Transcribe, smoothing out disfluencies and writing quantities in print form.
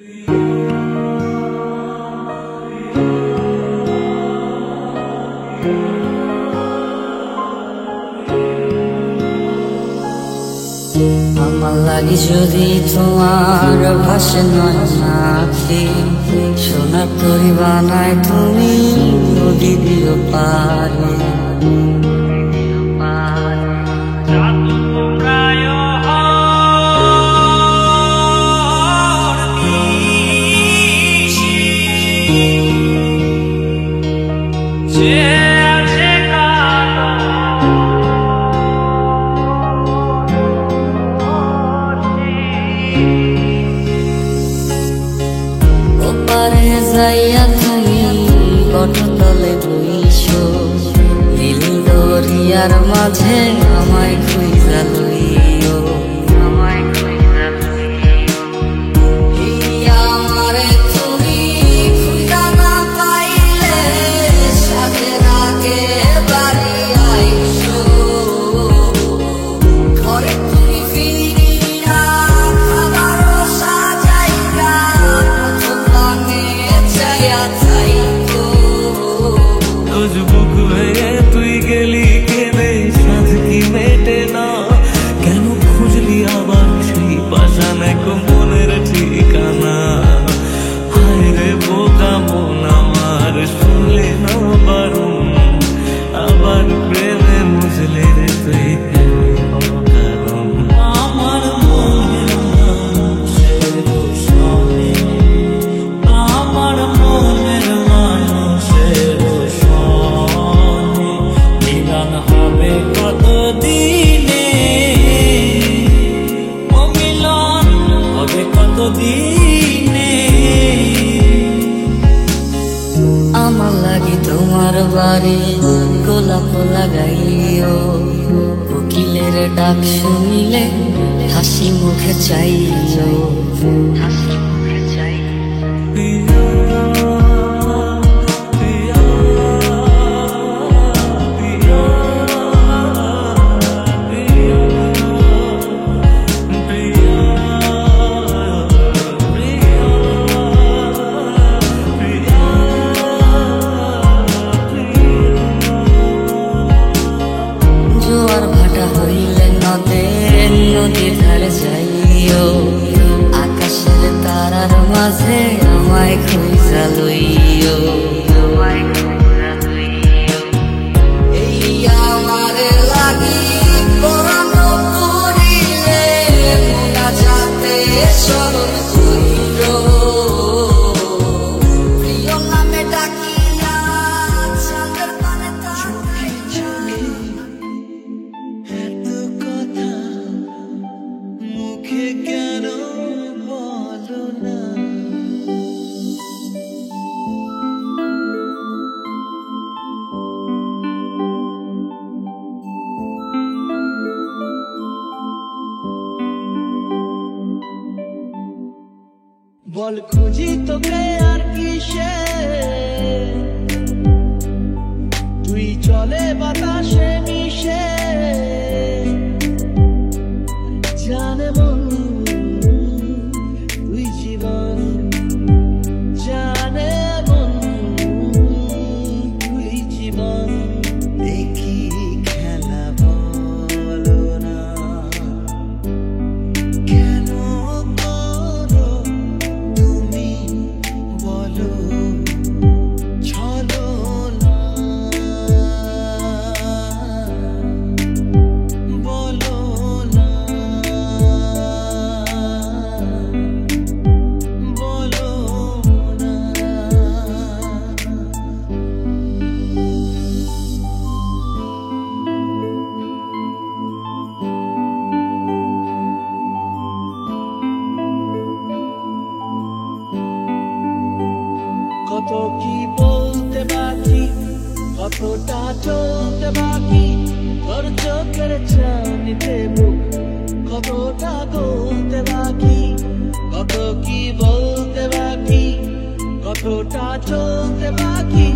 আমার লাগি যদি তোমার ভাষে নয় নাকি সোনার তরি বানায় তুমি নদী দিও পারে ওপারে যাইয়া তুমি বটতলে বইছো নীল দরিয়ার মাঝে আমায় খুঁজা লইও আমারে তুমি খুঁজা না পাইলে সাথের আগে বাড়ি আইসো ঘরে তুমি ফিরিয়া খাবার সাজাইয়া বুক ভেঙে তুই গেলি কেঁদে সাথ কি মেটে না কেন খুঁজলি আবার সেই পাশানে মনের ঠিকানা হায় রে বোকা মন আমার শুনলে না বারণ আবার প্রেমে মুজলে রে তুই কারণ আমার মনের মানুষের দোষণে আমার মনের মানুষের হবে কত দিনে ও মিলন হবে কত দিনে আমার লাগি তোমার বাড়ি গোলাপ লাগাইও কোকিলের ডাক শুনিলে হাসি মুখে চাইও হাসি মুখে চাইও জোয়ার ভাটা হইলে নদীর ধারে যাইও আকাশের তারার মাঝে আমায় খুঁজা লইও এই আমারে লাগি পরানো করিলে মোনা যাতে স্মরণ করিও প্রিয় নামে ডাকিয়া চাঁদের পানে কেন বলো না বল খুঁজি তোকে আর কিসে তুই চলে বাতাসে মিশে জানে মন তুই জীবন জানে মন তুই জীবন দেখি খেলা বলো না কেন করো তুমি বলো চলো না বলো না বলো না কত কি বলতে বাকি কতটা চলতে বাকি তোর চোখের চাঁদিতে বুক কতটা গলতে বাকি কত কি বলতে বাকি কতটা চলতে বাকি